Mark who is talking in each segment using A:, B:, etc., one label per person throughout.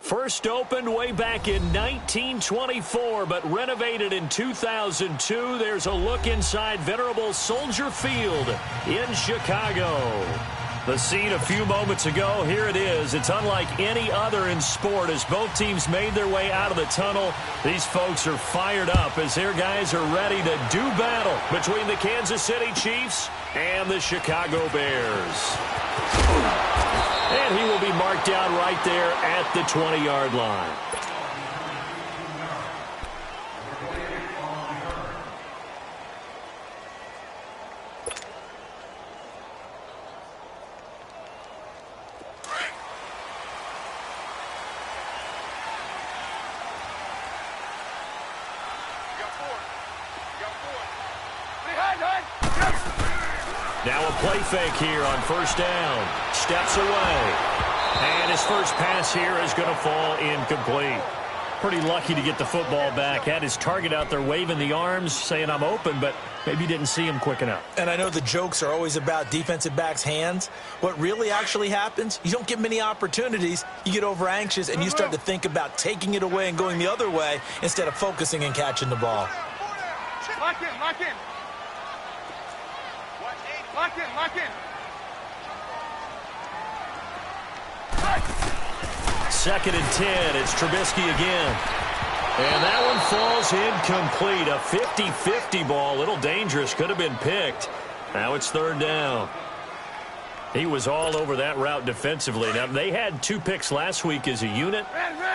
A: First opened way back in 1924, but renovated in 2002. There's a look inside venerable Soldier Field in Chicago. The scene a few moments ago, here it is. It's unlike any other in sport as both teams made their way out of the tunnel. These folks are fired up as their guys are ready to do battle between the Kansas City Chiefs and the Chicago Bears. And he will be marked down right there at the 20-yard line. Now a play fake here on first down. Steps away. And his first pass here is going to fall incomplete. Pretty lucky to get the football back. Had his target out there waving the arms, saying I'm open, but maybe didn't see him quick enough.
B: And I know the jokes are always about defensive backs' hands. What really actually happens, you don't get many opportunities. You get over anxious, and you start to think about taking it away and going the other way instead of focusing and catching the ball.
C: Lock in, lock in. Lock in, lock in.
A: Second and 10. It's Trubisky again. And that one falls incomplete. A 50-50 ball. A little dangerous. Could have been picked. Now it's third down. He was all over that route defensively. Now, they had 2 picks last week as a unit.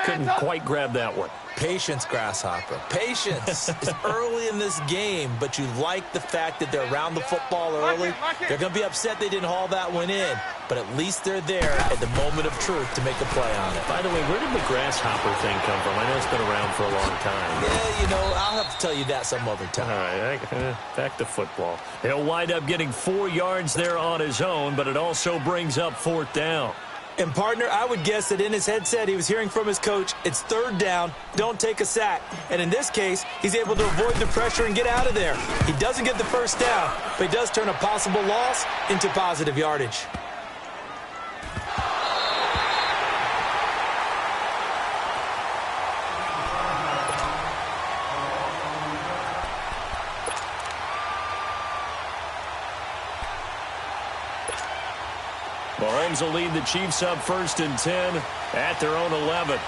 A: Couldn't quite grab that one.
B: Patience, Grasshopper. Patience. It's early in this game, but you like the fact that they're around the football early. They're going to be upset they didn't haul that one in, but at least they're there at the moment of truth to make a play on it.
A: By the way, where did the Grasshopper thing come from? I know it's been around for a long time.
B: Yeah, you know, I'll have to tell you that some other time.
A: All right, back to football. He'll wind up getting 4 yards there on his own, but it also brings up fourth down.
B: And, partner, I would guess that in his headset he was hearing from his coach, it's third down, don't take a sack. And in this case, he's able to avoid the pressure and get out of there. He doesn't get the first down, but he does turn a possible loss into positive yardage.
A: Mahomes will lead the Chiefs up first and 10 at their own 11.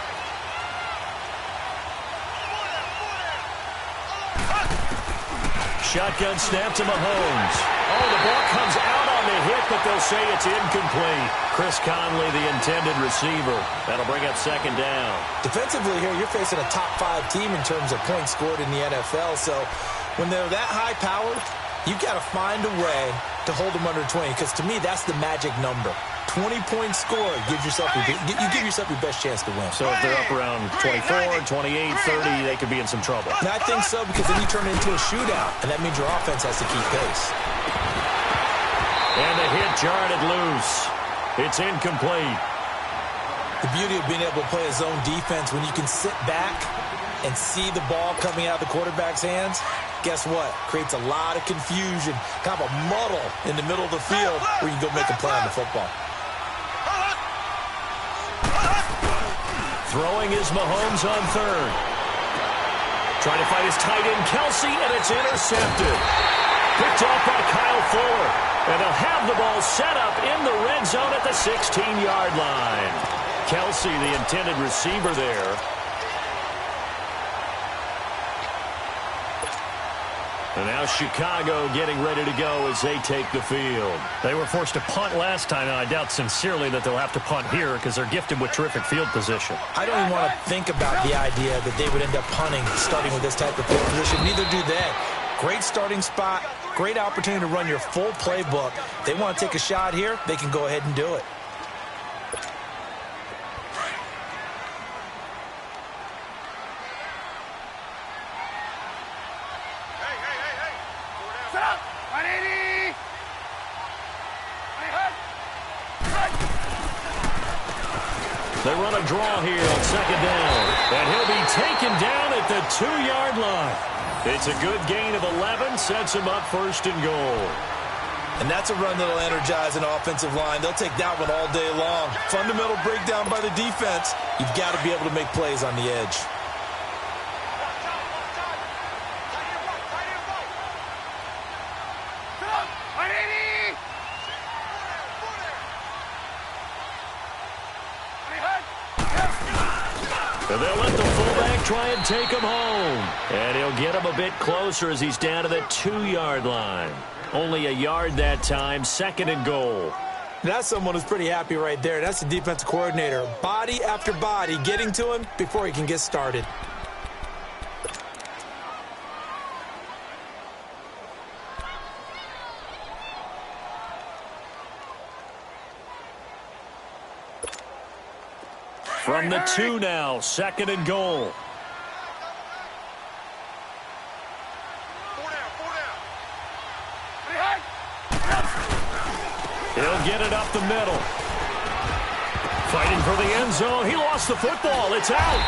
A: Shotgun snap to Mahomes. Oh, the ball comes out on the hit, but they'll say it's incomplete. Chris Conley, the intended receiver. That'll bring up second down.
B: Defensively here, you're facing a top 5 team in terms of points scored in the NFL. So when they're that high-powered, you've got to find a way to hold them under 20, because to me, that's the magic number. 20-point score gives yourself you give yourself your best chance to win.
A: So if they're up around 24, 28, 30, they could be in some trouble.
B: And I think so, because then you turn it into a shootout, and that means your offense has to keep pace.
A: And the hit jarred it loose. It's incomplete.
B: The beauty of being able to play a zone defense, when you can sit back and see the ball coming out of the quarterback's hands, guess what? Creates a lot of confusion, kind of a muddle in the middle of the field where you can go make a play on the football.
A: Throwing is Mahomes on third. Trying to find his tight end, Kelsey, and it's intercepted. Picked off by Kyle Fuller. And they'll have the ball set up in the red zone at the 16-yard line. Kelsey, the intended receiver there. And now Chicago getting ready to go as they take the field. They were forced to punt last time, and I doubt sincerely that they'll have to punt here because they're gifted with terrific field position.
B: I don't even want to think about the idea that they would end up punting starting with this type of field position. Neither do they. Great starting spot, great opportunity to run your full playbook. They want to take a shot here, they can go ahead and do it.
A: They run a draw here on second down. And he'll be taken down at the 2-yard line. It's a good gain of 11, sets him up first and goal.
B: And that's a run that'll energize an offensive line. They'll take that one all day long. Fundamental breakdown by the defense. You've got to be able to make plays on the edge.
A: And they'll let the fullback try and take him home. And he'll get him a bit closer as he's down to the 2-yard line. Only a yard that time, 2nd and goal.
B: That's someone who's pretty happy right there. That's the defensive coordinator. Body after body getting to him before he can get started.
A: From the 2 now, 2nd and goal. He'll get it up the middle. Fighting for the end zone. He lost the football. It's out.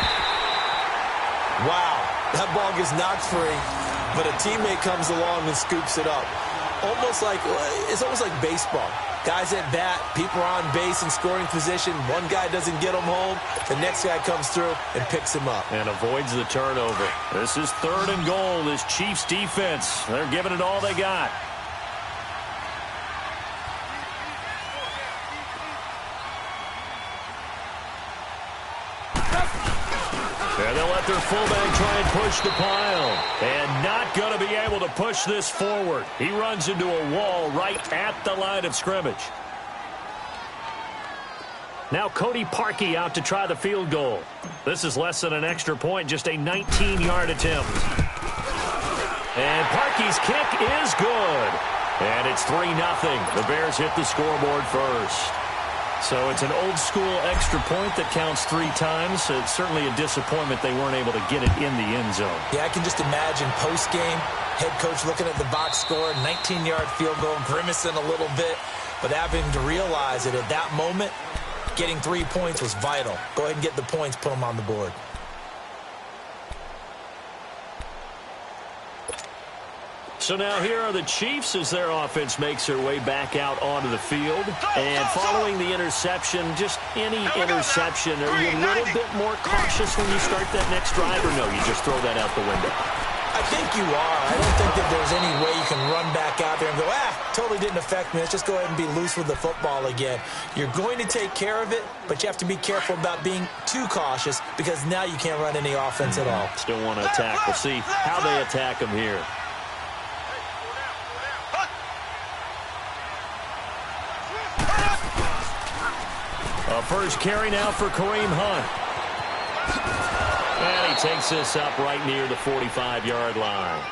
B: Wow, that ball gets knocked free, but a teammate comes along and scoops it up. It's almost like baseball. Guys at bat, people are on base in scoring position. One guy doesn't get him home. The next guy comes through and picks him up.
A: And avoids the turnover. This is 3rd and goal. This Chiefs defense, they're giving it all they got. And they'll let their fullback try and push the pile. And not going to be able to push this forward. He runs into a wall right at the line of scrimmage. Now Cody Parkey out to try the field goal. This is less than an extra point, just a 19-yard attempt. And Parkey's kick is good. And it's 3-0. The Bears hit the scoreboard first. So it's an old-school extra point that counts 3 times. It's certainly a disappointment they weren't able to get it in the end zone.
B: Yeah, I can just imagine post-game, head coach looking at the box score, 19-yard field goal, grimacing a little bit, but having to realize that at that moment, getting 3 points was vital. Go ahead and get the points, put them on the board.
A: So now here are the Chiefs as their offense makes their way back out onto the field. And following the interception, just any interception, are you a little bit more cautious when you start that next drive, or no, you just throw that out the window?
B: I think you are. I don't think that there's any way you can run back out there and go, totally didn't affect me. Let's just go ahead and be loose with the football again. You're going to take care of it, but you have to be careful about being too cautious because now you can't run any offense at all.
A: Still want to attack. We'll see how they attack them here. A first carry now for Kareem Hunt. And he takes this up right near the 45-yard line.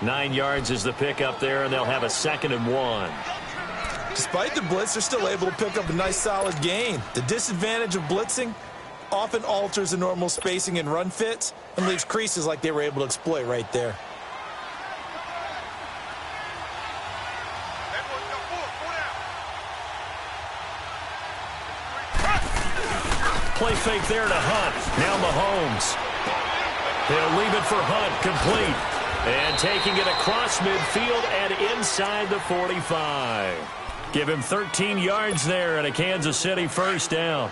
A: 9 yards is the pickup there, and they'll have a 2nd and 1.
B: Despite the blitz, they're still able to pick up a nice, solid gain. The disadvantage of blitzing often alters the normal spacing and run fits and leaves creases like they were able to exploit right there.
A: Play fake there to Hunt. Now Mahomes. He'll leave it for Hunt. Complete. And taking it across midfield and inside the 45. Give him 13 yards there and a Kansas City first down.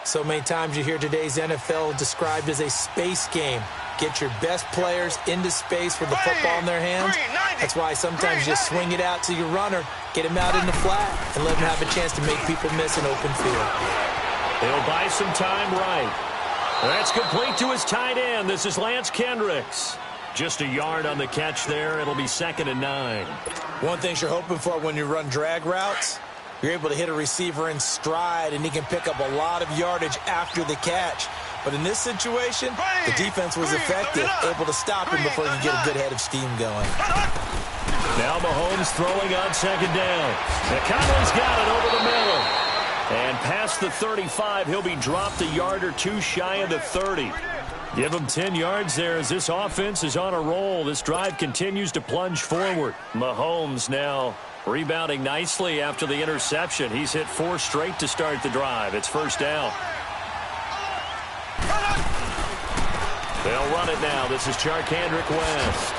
B: So many times you hear today's NFL described as a space game. Get your best players into space with the football in their hands. That's why sometimes you just swing it out to your runner, get him out in the flat, and let him have a chance to make people miss an open field.
A: He'll buy some time right. That's complete to his tight end. This is Lance Kendricks. Just a yard on the catch there. It'll be 2nd and 9.
B: One thing you're hoping for when you run drag routes, you're able to hit a receiver in stride, and he can pick up a lot of yardage after the catch. But in this situation, the defense was effective, able to stop him before you get a good head of steam going.
A: Now Mahomes throwing on 2nd down. Canalé's got it over the middle. And past the 35, he'll be dropped a yard or 2 shy of the 30. Give him 10 yards there as this offense is on a roll. This drive continues to plunge forward. Mahomes now rebounding nicely after the interception. He's hit 4 straight to start the drive. It's first down. They'll run it now. This is Charkandrick West.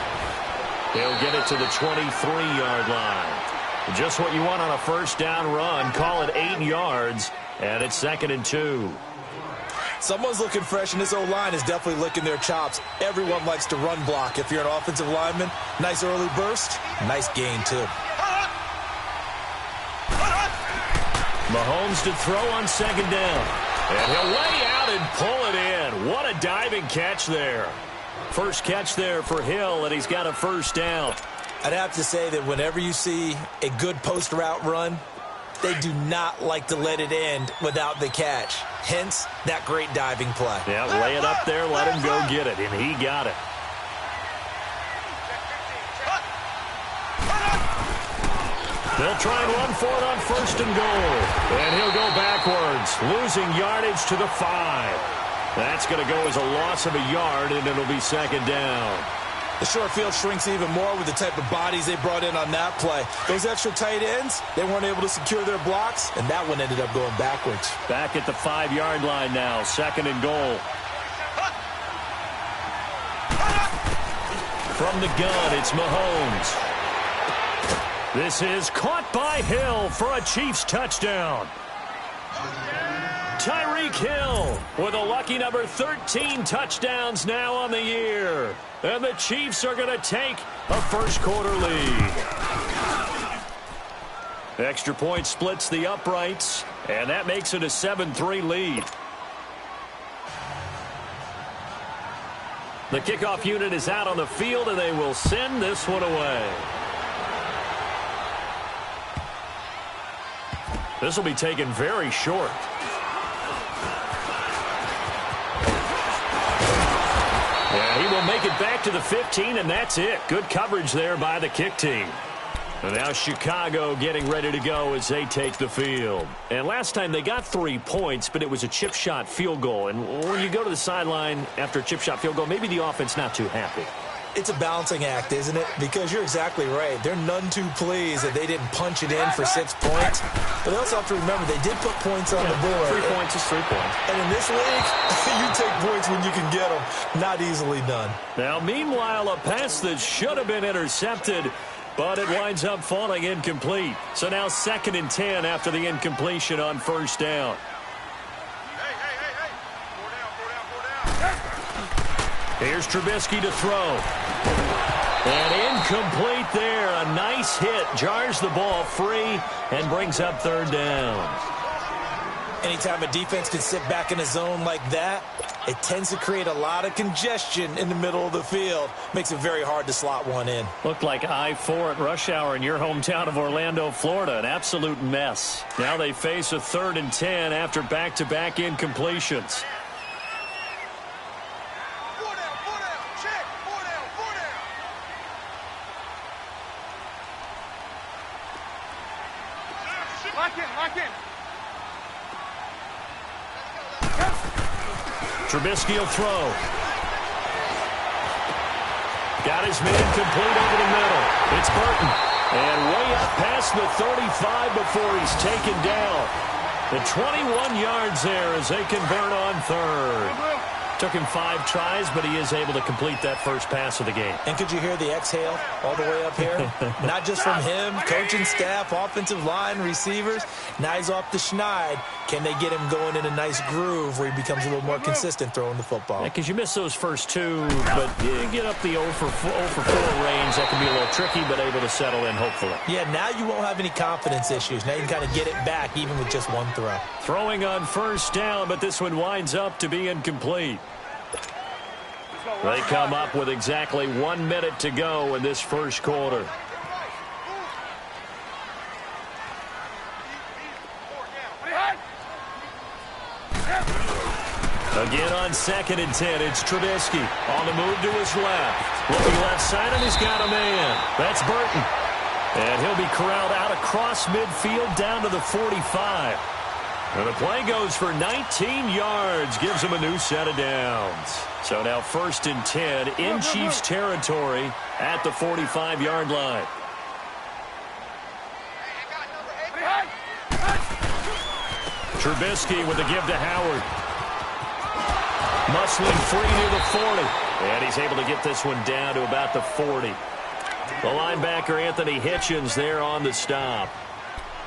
A: He'll get it to the 23-yard line. Just what you want on a first down run. Call it 8 yards, and it's 2nd and 2.
B: Someone's looking fresh, and this O-line is definitely licking their chops. Everyone likes to run block. If you're an offensive lineman, nice early burst, nice gain, too.
A: Mahomes to throw on 2nd down. And he'll lay out and pull it in. What a diving catch there. First catch there for Hill, and he's got a first down.
B: I'd have to say that whenever you see a good post route run, they do not like to let it end without the catch. Hence, that great diving play.
A: Yeah, lay it up there, let him go get it, and he got it. They'll try and run for it on 1st and goal. And he'll go backwards, losing yardage to the 5. That's going to go as a loss of a yard, and it'll be 2nd down.
B: The short field shrinks even more with the type of bodies they brought in on that play. Those extra tight ends, they weren't able to secure their blocks, and that one ended up going backwards.
A: Back at the 5-yard line now, 2nd and goal. From the gun, it's Mahomes. This is caught by Hill for a Chiefs touchdown. Tyreek Hill with a lucky number 13 touchdowns now on the year. And the Chiefs are going to take a first-quarter lead. Extra point splits the uprights, and that makes it a 7-3 lead. The kickoff unit is out on the field, and they will send this one away. This will be taken very short. Yeah, he will make it back to the 15, and that's it. Good coverage there by the kick team. And now Chicago getting ready to go as they take the field. And last time they got 3 points, but it was a chip shot field goal. And when you go to the sideline after a chip shot field goal, maybe the offense not too happy.
B: It's a balancing act, isn't it? Because you're exactly right. They're none too pleased that they didn't punch it in for 6 points. But they also have to remember they did put points on the board.
A: 3 points is 3 points.
B: And in this league, you take points when you can get them. Not easily done.
A: Now, meanwhile, a pass that should have been intercepted, but it winds up falling incomplete. So now 2nd and 10 after the incompletion on 1st down. Here's Trubisky to throw. And incomplete there. A nice hit. Jars the ball free and brings up 3rd down.
B: Anytime a defense can sit back in a zone like that, it tends to create a lot of congestion in the middle of the field. Makes it very hard to slot one in.
A: Looked like I-4 at rush hour in your hometown of Orlando, Florida. An absolute mess. Now they face a 3rd and 10 after back-to-back incompletions. Trubisky will throw. Got his man complete over the middle. It's Burton. And way up past the 35 before he's taken down. The 21 yards there as they convert on 3rd. Took him 5 tries, but he is able to complete that first pass of the game.
B: And could you hear the exhale all the way up here? Not just from him, coaching staff, offensive line, receivers. Now he's off the schneid. Can they get him going in a nice groove where he becomes a little more consistent throwing the football?
A: Yeah, because you miss those first 2, but you get up the 0 for 4 range. That can be a little tricky, but able to settle in, hopefully.
B: Yeah, now you won't have any confidence issues. Now you can kind of get it back even with just 1 throw.
A: Throwing on 1st down, but this one winds up to be incomplete. They come up with exactly 1 minute to go in this first quarter. Again on 2nd and 10, it's Trubisky on the move to his left. Looking left side, and he's got a man. That's Burton. And he'll be corralled out across midfield down to the 45. And the play goes for 19 yards, gives him a new set of downs. So now 1st and 10 in Chiefs territory at the 45-yard line. Trubisky with a give to Howard. Muscling free near the 40. And he's able to get this one down to about the 40. The linebacker, Anthony Hitchens, there on the stop.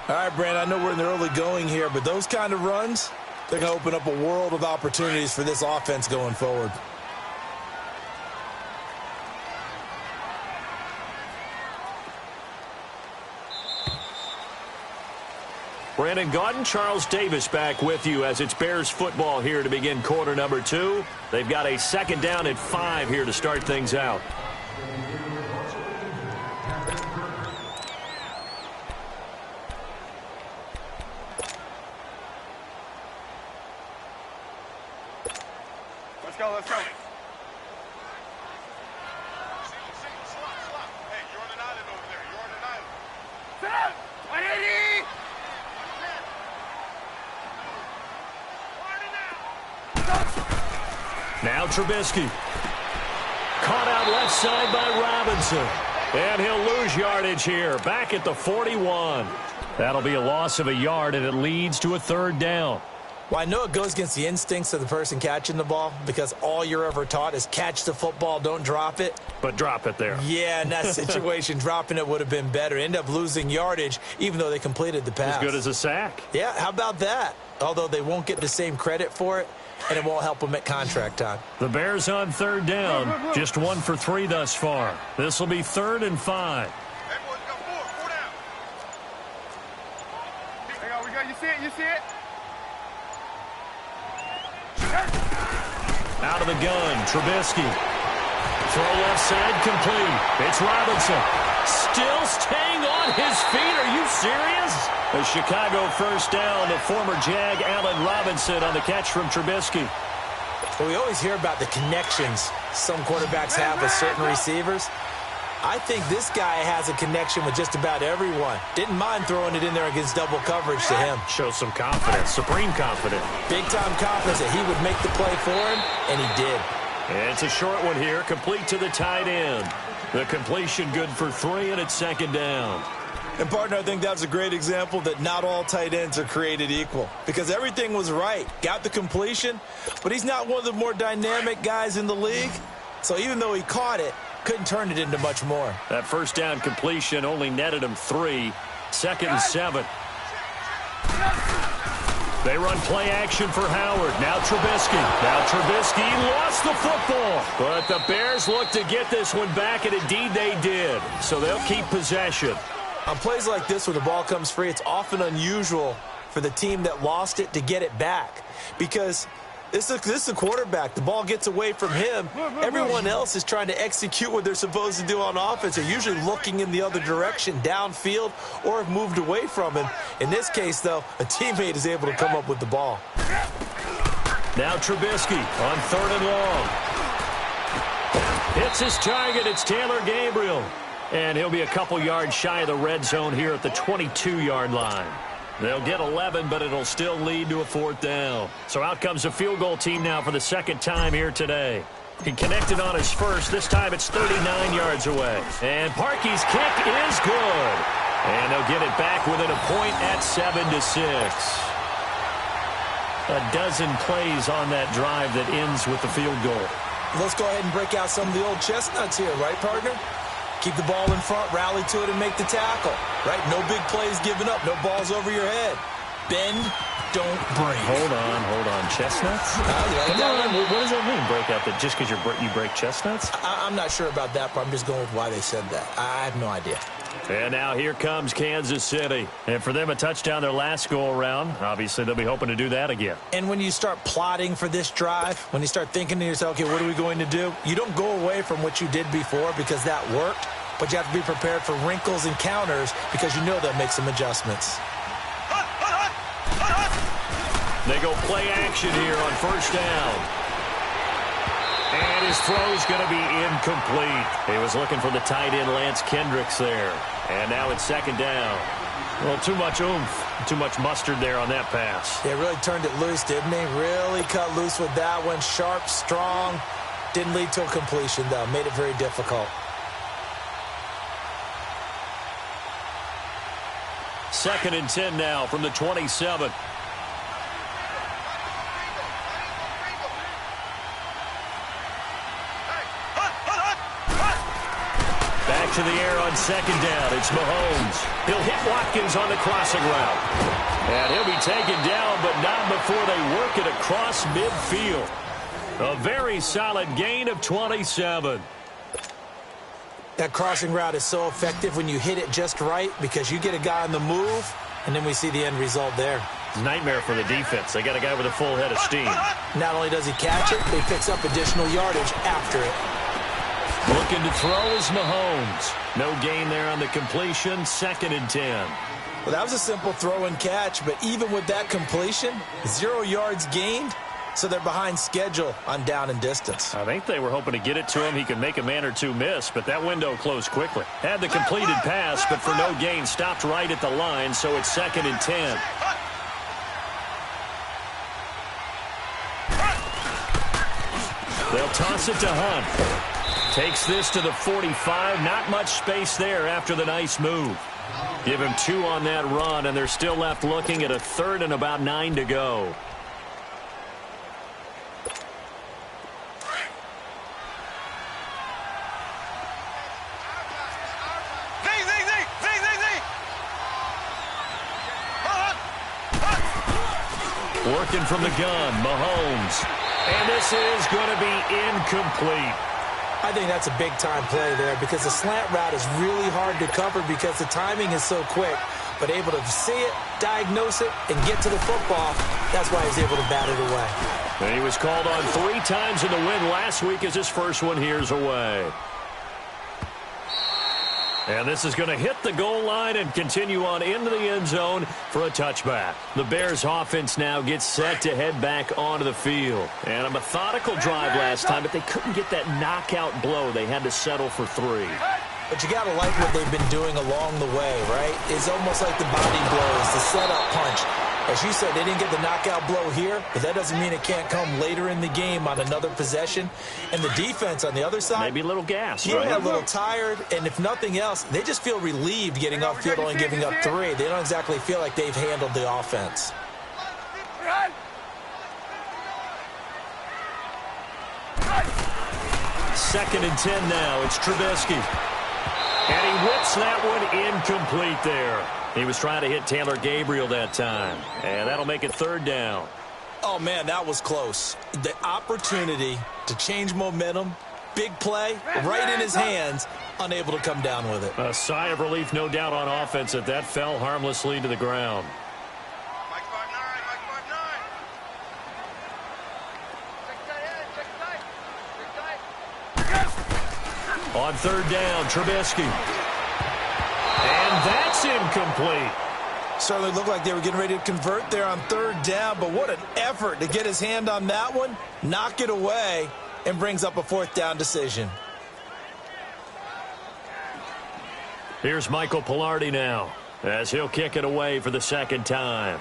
B: All right, Brand, I know we're in the early going here, but those kind of runs, they're going to open up a world of opportunities for this offense going forward.
A: Brandon Gaudin, Charles Davis back with you as it's Bears football here to begin quarter number 2. They've got a 2nd down and 5 here to start things out.
C: Let's go, let's go.
D: Hey, you're on an island over there. You're on an island.
C: Set up! 180!
A: Now Trubisky. Caught out left side by Robinson. And he'll lose yardage here. Back at the 41. That'll be a loss of a yard, and it leads to a 3rd down.
B: Well, I know it goes against the instincts of the person catching the ball because all you're ever taught is catch the football, don't drop it.
A: But drop it there.
B: Yeah, in that situation, dropping it would have been better. End up losing yardage, even though they completed the pass.
A: As good as a sack.
B: Yeah, how about that? Although they won't get the same credit for it, and it won't help them at contract time.
A: The Bears on 3rd down. Just 1 for 3 thus far. This will be 3rd and 5.
D: Hey, boys, we got 4 down.
C: Hang on, we got, you see it, you see it?
A: Out of the gun, Trubisky. Throw left side, complete. It's Robinson. Still staying on his feet. Are you serious? A Chicago 1st down to former Jag Allen Robinson on the catch from Trubisky.
B: Well, we always hear about the connections some quarterbacks have with certain receivers. I think this guy has a connection with just about everyone. Didn't mind throwing it in there against double coverage to him.
A: Shows some confidence, supreme confidence.
B: Big-time confidence that he would make the play for him, and he did.
A: And it's a short one here, complete to the tight end. The completion good for 3, and it's 2nd down.
B: And, partner, I think that's a great example that not all tight ends are created equal because everything was right. Got the completion, but he's not one of the more dynamic guys in the league. So even though he caught it, couldn't turn it into much more.
A: That 1st down completion only netted him 3. 2nd and 7. They run play action for Howard. Now Trubisky. Now Trubisky lost the football. But the Bears look to get this one back, and indeed they did. So they'll keep possession.
B: On plays like this where the ball comes free, it's often unusual for the team that lost it to get it back because this is a quarterback. The ball gets away from him. Everyone else is trying to execute what they're supposed to do on offense. They're usually looking in the other direction, downfield, or have moved away from him. In this case, though, a teammate is able to come up with the ball.
A: Now Trubisky on 3rd and long. Hits his target. It's Taylor Gabriel. And he'll be a couple yards shy of the red zone here at the 22-yard line. They'll get 11, but it'll still lead to a 4th down. So out comes a field goal team now for the 2nd time here today. He connected on his first. This time it's 39 yards away. And Parkey's kick is good. And they'll get it back within a point at 7-6. A dozen plays on that drive that ends with the field goal.
B: Let's go ahead and break out some of the old chestnuts here, right, partner? Keep the ball in front, rally to it, and make the tackle. Right? No big plays given up. No balls over your head. Bend, don't break.
A: Hold on. Chestnuts?
B: You like that one?
A: What does that mean, break out? That just because you break chestnuts?
B: I'm not sure about that, but I'm just going with why they said that. I have no idea.
A: And now here comes Kansas City. And for them, a touchdown their last go-around. Obviously, they'll be hoping to do that again.
B: And when you start plotting for this drive, when you start thinking to yourself, okay, what are we going to do? You don't go away from what you did before because that worked, but you have to be prepared for wrinkles and counters because you know they'll make some adjustments.
A: They go play action here on 1st down. And his throw's going to be incomplete. He was looking for the tight end, Lance Kendricks, there. And now it's 2nd down. Well, too much oomph, too much mustard there on that pass.
B: Yeah, really turned it loose, didn't he? Really cut loose with that one. Sharp, strong. Didn't lead to a completion, though. Made it very difficult.
A: 2nd and 10 now from the 27. back to the air on second down. It's Mahomes. He'll hit Watkins on the crossing route. And he'll be taken down, but not before they work it across midfield. A very solid gain of 27.
B: That crossing route is so effective when you hit it just right because you get a guy on the move, and then we see the end result there.
A: Nightmare for the defense. They got a guy with a full head of steam.
B: Not only does he catch it, he picks up additional yardage after it.
A: Looking to throw is Mahomes. No gain there on the completion. 2nd and 10.
B: Well, that was a simple throw and catch, but even with that completion, 0 yards gained, so they're behind schedule on down and distance.
A: I think they were hoping to get it to him. He could make a man or two miss, but that window closed quickly. Had the completed pass, but for no gain, stopped right at the line, so it's 2nd and 10. They'll toss it to Hunt. Takes this to the 45. Not much space there after the nice move. Give him 2 on that run, and they're still left looking at a 3rd and about 9 to go. Working from the gun, Mahomes. And this is going to be incomplete.
B: I think that's a big-time play there because the slant route is really hard to cover because the timing is so quick. But able to see it, diagnose it, and get to the football, that's why he's able to bat it away.
A: And he was called on 3 times in the win last week as his first one here's away. And this is going to hit the goal line and continue on into the end zone for a touchback. The Bears offense now gets set to head back onto the field. And a methodical drive last time, but they couldn't get that knockout blow. They had to settle for 3.
B: But you got to like what they've been doing along the way, right? It's almost like the body blows, the setup punch. As you said, they didn't get the knockout blow here, but that doesn't mean it can't come later in the game on another possession. And the defense on the other side,
A: maybe a little gas,
B: yeah,
A: right?
B: a little tired. And if nothing else, they just feel relieved getting off field only giving up 3. They don't exactly feel like they've handled the offense.
A: Second and 10 now. It's Trubisky. And he whips that one incomplete there. He was trying to hit Taylor Gabriel that time. And that'll make it 3rd down.
B: Oh, man, that was close. The opportunity to change momentum, big play, right in his hands, unable to come down with it.
A: A sigh of relief, no doubt, on offense that that fell harmlessly to the ground.
D: Mike 5-9, Mike 5-9.
A: On 3rd down, Trubisky. And that's incomplete.
B: Certainly looked like they were getting ready to convert there on 3rd down, but what an effort to get his hand on that one, knock it away, and brings up a 4th down decision.
A: Here's Michael Pilardi now, as he'll kick it away for the 2nd time.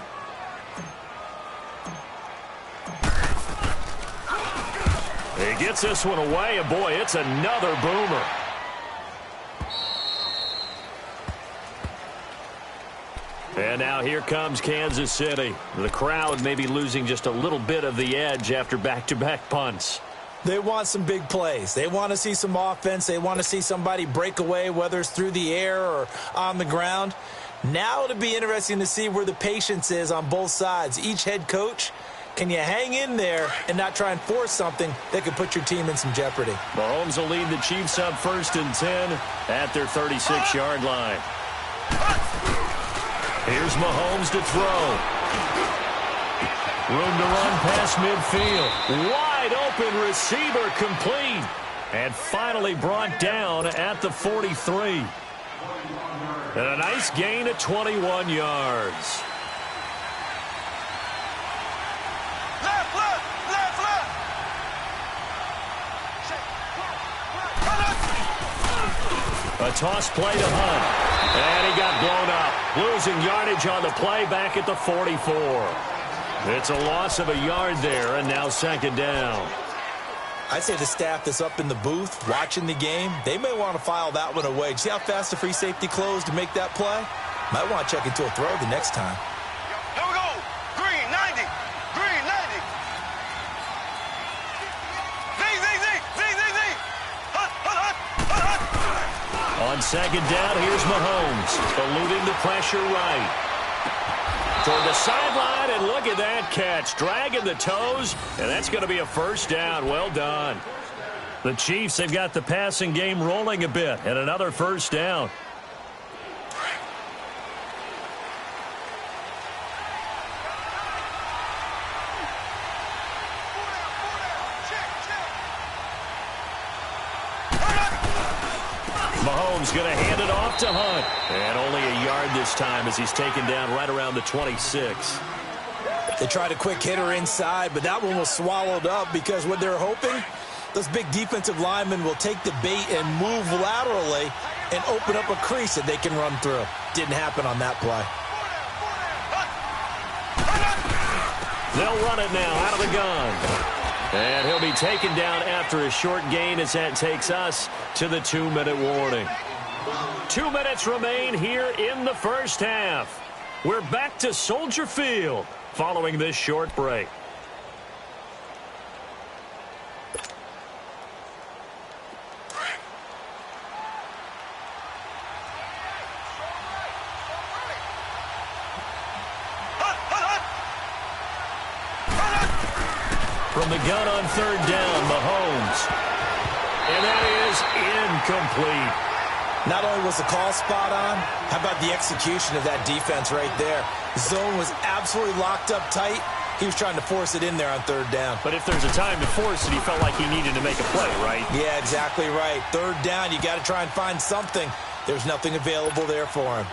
A: He gets this one away, and boy, it's another boomer. And now here comes Kansas City. The crowd may be losing just a little bit of the edge after back-to-back punts.
B: They want some big plays. They want to see some offense. They want to see somebody break away, whether it's through the air or on the ground. Now it'll be interesting to see where the patience is on both sides. Each head coach, can you hang in there and not try and force something that could put your team in some jeopardy?
A: Mahomes will lead the Chiefs up 1st and 10 at their 36-yard line. Here's Mahomes to throw. Room to run past midfield. Wide open receiver complete. And finally brought down at the 43. And a nice gain of 21 yards.
D: Left, left, left, left.
A: A toss play to Hunt. And he got blown up. Losing yardage on the play back at the 44. It's a loss of a yard there, and now 2nd down.
B: I'd say the staff that's up in the booth watching the game, they may want to file that one away. See how fast the free safety closed to make that play? Might want to check into a throw the next time.
D: Here we go. Green, 90. Green, 90. Z, Z, Z, Z, Z, Z. Hunt, hunt, hunt, hunt, hunt.
A: On second down, here's Mahomes, eluding the pressure right. Toward the sideline, and look at that catch. Dragging the toes, and that's going to be a first down. Well done. The Chiefs, they've got the passing game rolling a bit, and another first down. Mahomes going to hand it off to Hunt. And only a yard this time as he's taken down right around the 26.
B: They tried a quick hitter inside, but that one was swallowed up because what they're hoping, those big defensive linemen will take the bait and move laterally and open up a crease that they can run through. Didn't happen on that play.
A: They'll run it now out of the gun. And he'll be taken down after a short gain as that takes us to the 2-minute warning. 2 minutes remain here in the first half. We're back to Soldier Field following this short break. From the gun on third down, Mahomes. And that is incomplete.
B: Not only was the call spot on, how about the execution of that defense right there? The zone was absolutely locked up tight. He was trying to force it in there on third down.
A: But if there's a time to force it, he felt like he needed to make a play, right?
B: Yeah, exactly right. Third down, you got to try and find something. There's nothing available there for him.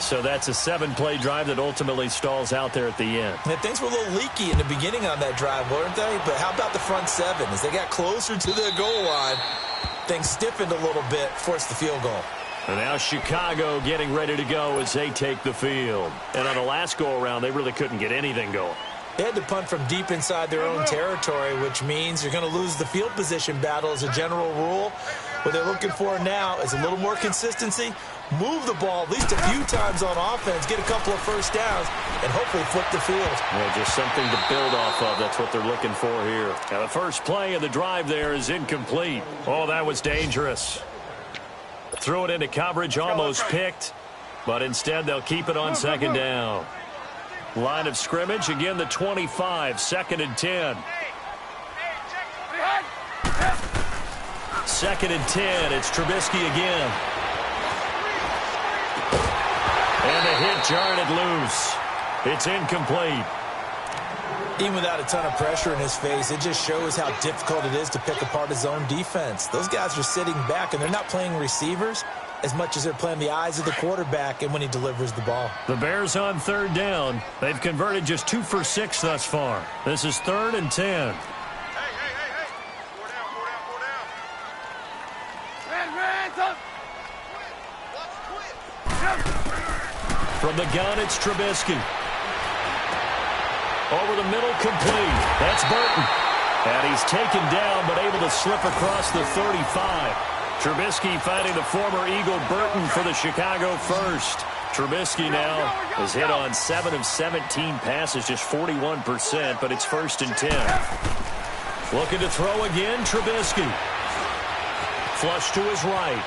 A: So that's a 7-play drive that ultimately stalls out there at the end.
B: And things were a little leaky in the beginning on that drive, weren't they? But how about the front seven? As they got closer to the goal line, things stiffened a little bit, forced the field goal.
A: And now Chicago getting ready to go as they take the field. And on the last go-around, they really couldn't get anything going.
B: They had to punt from deep inside their own territory, which means you're going to lose the field position battle as a general rule. What they're looking for now is a little more consistency, move the ball at least a few times on offense, get a couple of first downs, and hopefully flip the field.
A: Well, just something to build off of. That's what they're looking for here. Now, the first play of the drive there is incomplete. Oh, that was dangerous. Threw it into coverage, almost picked, but instead they'll keep it on second down. Line of scrimmage, again the 25, 2nd and 10. 2nd and 10, it's Trubisky again. And a hit jarred it loose. It's incomplete.
B: Even without a ton of pressure in his face, it just shows how difficult it is to pick apart his own defense. Those guys are sitting back, and they're not playing receivers as much as they're playing the eyes of the quarterback and when he delivers the ball.
A: The Bears on third down. They've converted just 2 for 6 thus far. This is 3rd and 10.
D: Hey. 4 down.
C: Hands up.
A: From the gun, it's Trubisky. Over the middle, complete. That's Burton. And he's taken down, but able to slip across the 35. Trubisky finding the former Eagle Burton for the Chicago first. Trubisky now has hit on 7 of 17 passes, just 41%, but it's 1st and 10. Looking to throw again, Trubisky. Flush to his right.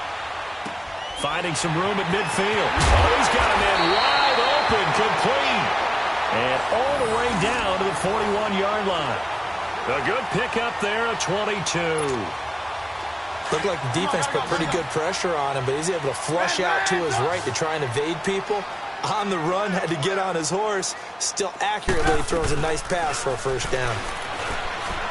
A: Finding some room at midfield. Oh, he's got a man wide open, complete. And all the way down to the 41-yard line. A good pickup there, a 22.
B: Looked like the defense put pretty good pressure on him, but he's able to flush out to his right to try and evade people. On the run, had to get on his horse. Still accurately throws a nice pass for a first down.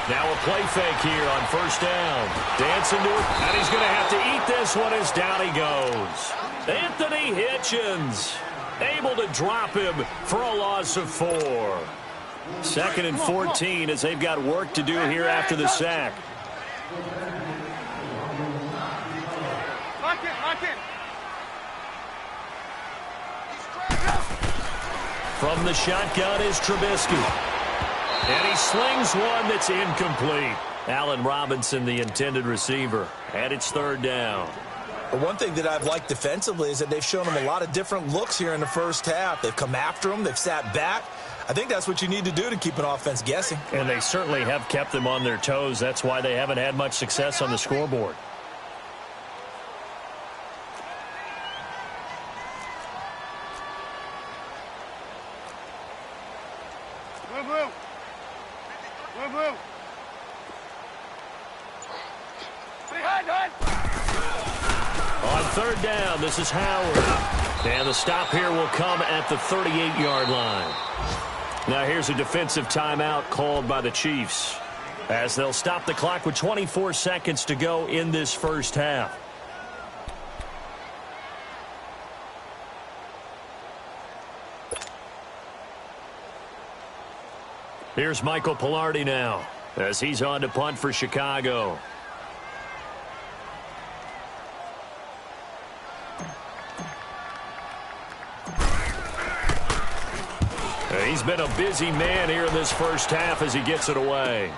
A: Now a play fake here on first down. Dancing to it, and he's going to have to eat this one as down he goes. Anthony Hitchens able to drop him for a loss of 4. 2nd and 14 as they've got work to do here after the sack.
C: Lock in.
A: From the shotgun is Trubisky. And he slings one that's incomplete. Allen Robinson, the intended receiver. And it's 3rd down.
B: One thing that I've liked defensively is that they've shown him a lot of different looks here in the first half. They've come after him. They've sat back. I think that's what you need to do to keep an offense guessing.
A: And they certainly have kept them on their toes. That's why they haven't had much success on the scoreboard.
C: Blue, blue. Blue, blue.
A: On third down, this is Howard. And the stop here will come at the 38-yard line. Now here's a defensive timeout called by the Chiefs, as they'll stop the clock with 24 seconds to go in this first half. Here's Michael Pilardi now, as he's on to punt for Chicago. He's been a busy man here in this first half as he gets it away.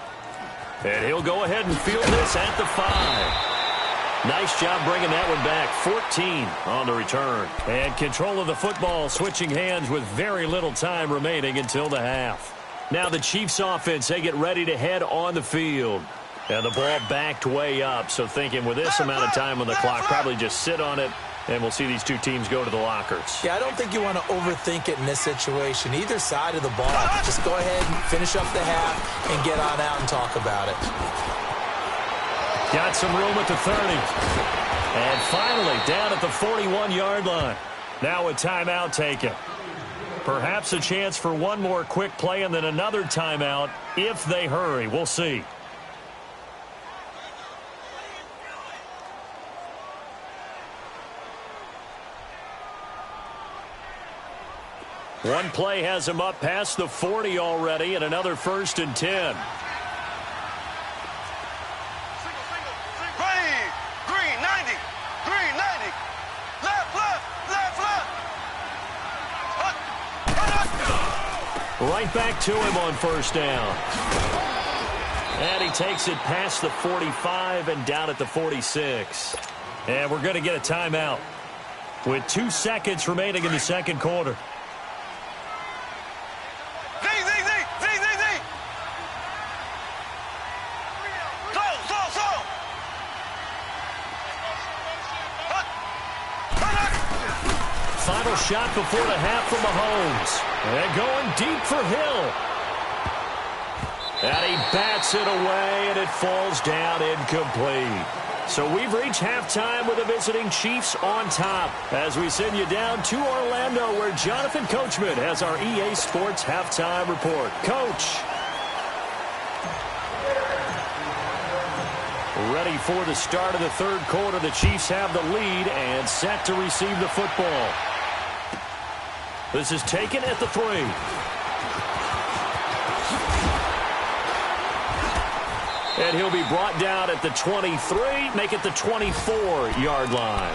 A: And he'll go ahead and field this at the 5. Nice job bringing that one back. 14 on the return. And control of the football switching hands with very little time remaining until the half. Now the Chiefs offense, they get ready to head on the field. And the ball backed way up. So thinking with this amount of time on the clock, probably just sit on it. And we'll see these two teams go to the lockers.
B: Yeah, I don't think you want to overthink it in this situation. Either side of the ball, just go ahead and finish up the half and get on out and talk about it.
A: Got some room at the 30. And finally, down at the 41-yard line. Now a timeout taken. Perhaps a chance for one more quick play and then another timeout if they hurry. We'll see. One play has him up past the 40 already, and another 1st and 10.
D: Green, 90. Green, 90. Left, left, left, left.
A: Right back to him on 1st down. And he takes it past the 45 and down at the 46. And we're going to get a timeout with 2 seconds remaining in the second quarter. Final shot before the half from Mahomes. And going deep for Hill. And he bats it away, and it falls down incomplete. So we've reached halftime with the visiting Chiefs on top as we send you down to Orlando, where Jonathan Coachman has our EA Sports halftime report. Coach. Ready for the start of the third quarter. The Chiefs have the lead and set to receive the football. This is taken at the 3. And he'll be brought down at the 23, make it the 24-yard line.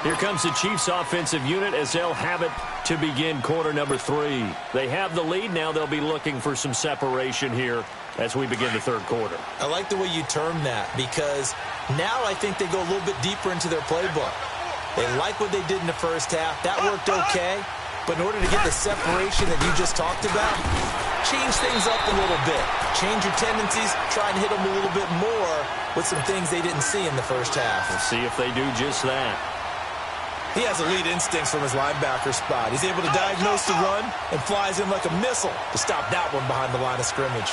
A: Here comes the Chiefs offensive unit as they'll have it to begin quarter number 3. They have the lead. Now they'll be looking for some separation here as we begin the third quarter.
B: I like the way you term that, because now I think they go a little bit deeper into their playbook. They like what they did in the first half. That worked okay. But in order to get the separation that you just talked about, change things up a little bit. Change your tendencies, try and hit them a little bit more with some things they didn't see in the first half.
A: We'll see if they do just that.
B: He has elite instincts from his linebacker spot. He's able to diagnose the run and flies in like a missile to stop that one behind the line of scrimmage.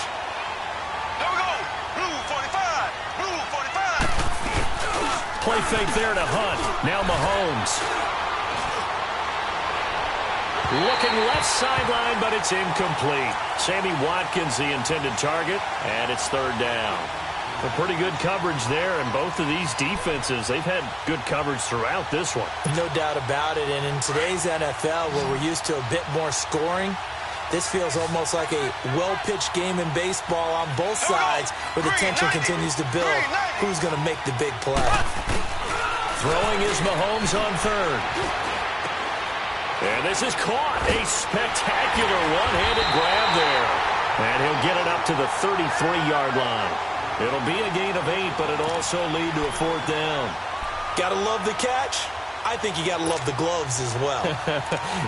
D: There we go. Blue 45. Blue 45.
A: Play fake there to Hunt. Now Mahomes. Looking left sideline, but it's incomplete. Sammy Watkins, the intended target, and it's third down. A pretty good coverage there, and both of these defenses, they've had good coverage throughout this one.
B: No doubt about it, and in today's NFL, where we're used to a bit more scoring, this feels almost like a well-pitched game in baseball on both sides, where the tension continues to build. Who's going to make the big play?
A: Throwing is Mahomes on third. And this is caught. A spectacular one-handed grab there. And he'll get it up to the 33-yard line. It'll be a gain of 8, but it'll also lead to a 4th down.
B: Gotta love the catch. I think you gotta love the gloves as well.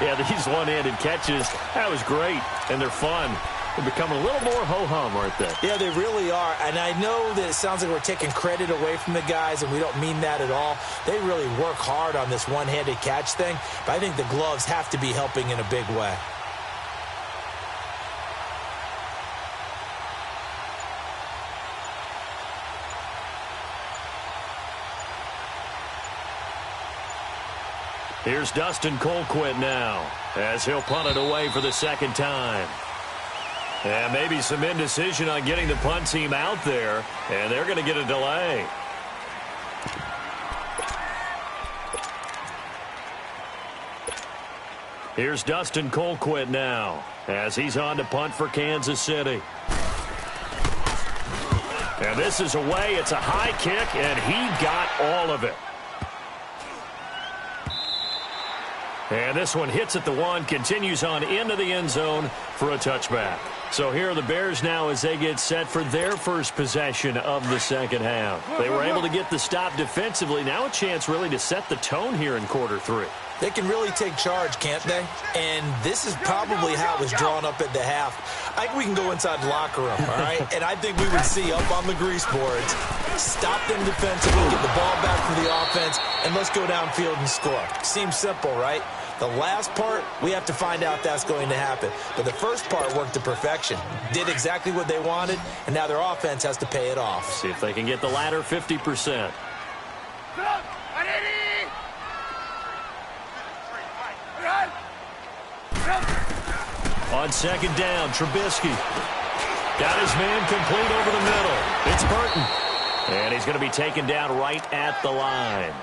A: Yeah, these one-handed catches, that was great. And they're fun. They're becoming a little more ho-hum, aren't they?
B: Yeah, they really are. And I know that it sounds like we're taking credit away from the guys, and we don't mean that at all. They really work hard on this one-handed catch thing, but I think the gloves have to be helping in a big way.
A: Here's Dustin Colquitt now as he'll punt it away for the second time. And maybe some indecision on getting the punt team out there, and they're going to get a delay. Here's Dustin Colquitt now as he's on to punt for Kansas City. And this is away. It's a high kick, and he got all of it. And this one hits at the 1, continues on into the end zone for a touchback. So here are the Bears now as they get set for their first possession of the second half. They were able to get the stop defensively. Now a chance really to set the tone here in quarter 3.
B: They can really take charge, can't they? And this is probably how it was drawn up at the half. I think we can go inside the locker room, all right? And I think we would see up on the grease boards, stop them defensively, get the ball back for the offense, and let's go downfield and score. Seems simple, right? The last part, we have to find out that's going to happen. But the first part worked to perfection. Did exactly what they wanted, and now their offense has to pay it off.
A: See if they can get the latter 50%. On second down, Trubisky got his man complete over the middle. It's Burton. And he's going to be taken down right at the line.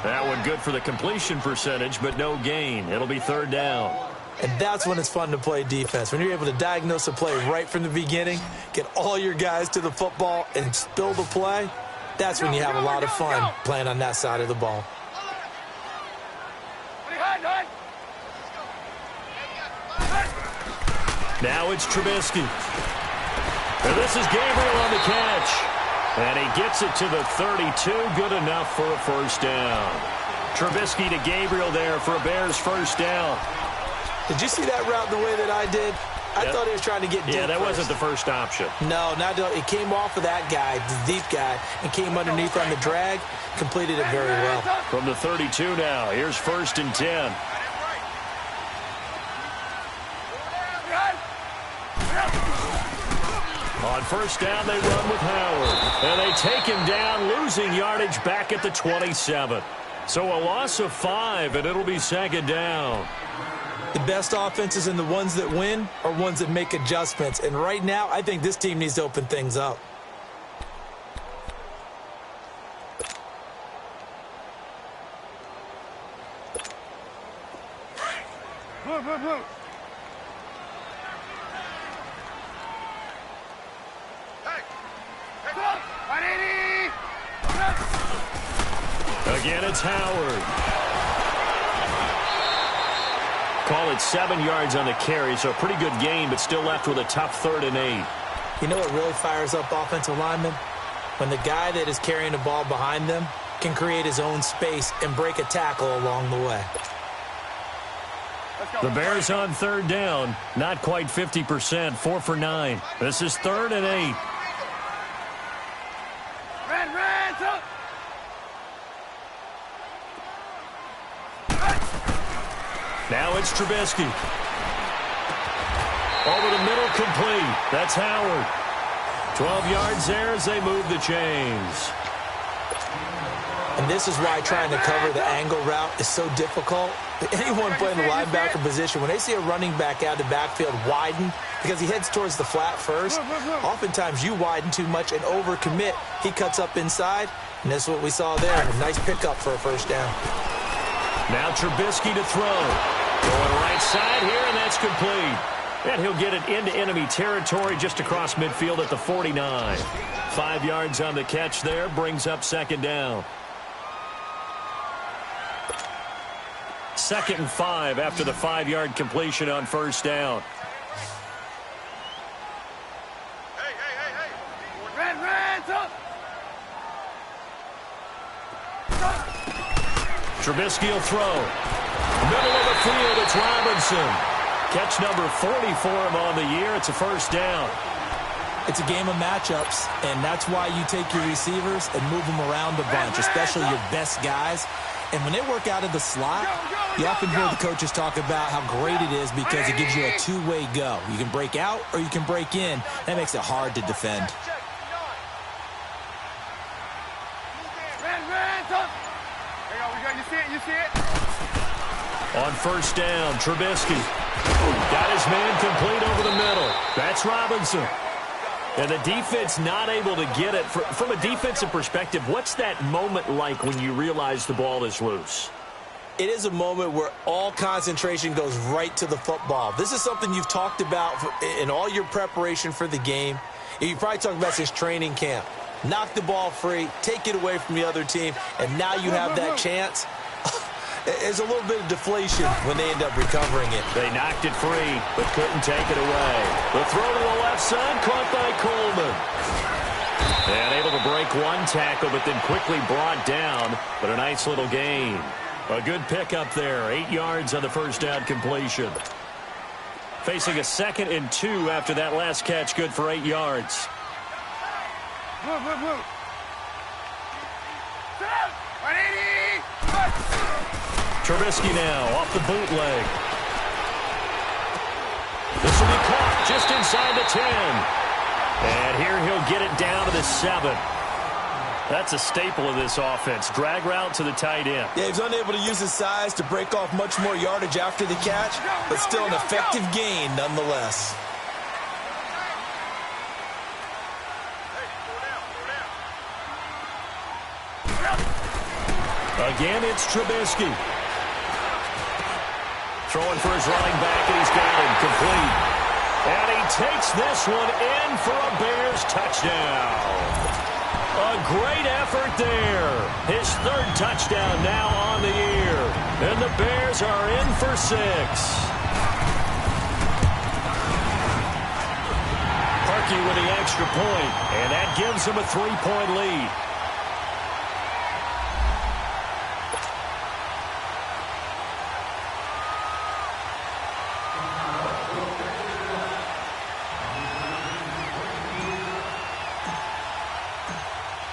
A: That one good for the completion percentage, but no gain. It'll be third down.
B: And that's when it's fun to play defense. When you're able to diagnose a play right from the beginning, get all your guys to the football, and spill the play, that's when you have a lot of fun playing on that side of the ball.
A: Now it's Trubisky. And this is Gabriel on the catch. And he gets it to the 32. Good enough for a first down. Trubisky to Gabriel there for a Bears first down.
B: Did you see that route the way that I did? I thought he was trying to get deep.
A: Yeah, that
B: first.
A: wasn't the first option.
B: No, it came off of that guy, the deep guy, and came underneath on the drag. Completed it very well.
A: From the 32 now. Here's first and 10. On first down, they run with Howard. And they take him down, losing yardage back at the 27. So a loss of 5, and it'll be second down.
B: The best offenses and the ones that win are ones that make adjustments. And right now, I think this team needs to open things up.
C: Move.
A: Again, it's Howard. Call it 7 yards on the carry, so a pretty good gain, but still left with a tough 3rd and 8.
B: You know what really fires up offensive linemen? When the guy that is carrying the ball behind them can create his own space and break a tackle along the way.
A: The Bears on 3rd down, not quite 50%, 4 for 9. This is 3rd and 8. Now it's Trubisky. Over the middle, complete. That's Howard. 12 yards there as they move the chains.
B: And this is why trying to cover the angle route is so difficult. Anyone playing the linebacker position, when they see a running back out of the backfield widen, because he heads towards the flat first, oftentimes you widen too much and overcommit. He cuts up inside, and that's what we saw there. A nice pickup for a first down.
A: Now Trubisky to throw. Going right side here, and that's complete. And he'll get it into enemy territory just across midfield at the 49. 5 yards on the catch there, brings up second down. 2nd and 5 after the 5-yard completion on first down. Trubisky will throw. Middle of the field, it's Robinson. Catch number 40 for him on the year. It's a first down.
B: It's a game of matchups, and that's why you take your receivers and move them around a bunch, especially your best guys. And when they work out of the slot, you often hear the coaches talk about how great it is because it gives you a two-way go. You can break out or you can break in. That makes it hard to defend.
C: You see it?
A: On first down, Trubisky got his man complete over the middle. That's Robinson. And the defense not able to get it. From a defensive perspective, what's that moment like when you realize the ball is loose?
B: It is a moment where all concentration goes right to the football. This is something you've talked about in all your preparation for the game. You probably talked about since training camp. Knock the ball free, take it away from the other team, and now you have that chance. There's a little bit of deflation when they end up recovering it.
A: They knocked it free, but couldn't take it away. The throw to the left side, caught by Coleman. And able to break one tackle, but then quickly brought down. But a nice little gain. A good pickup there. 8 yards on the first down completion. Facing a 2nd and 2 after that last catch, good for 8 yards.
C: Move.
A: Trubisky now off the bootleg. This will be caught just inside the 10. And here he'll get it down to the 7. That's a staple of this offense. Drag route to the tight end.
B: Yeah, he's unable to use his size to break off much more yardage after the catch, but still an effective gain nonetheless.
A: Again, it's Trubisky. Throwing for his running back, and he's got him complete. And he takes this one in for a Bears touchdown. A great effort there. His 3rd touchdown now on the year. And the Bears are in for 6. Harkey with the extra point, and that gives him a 3-point lead.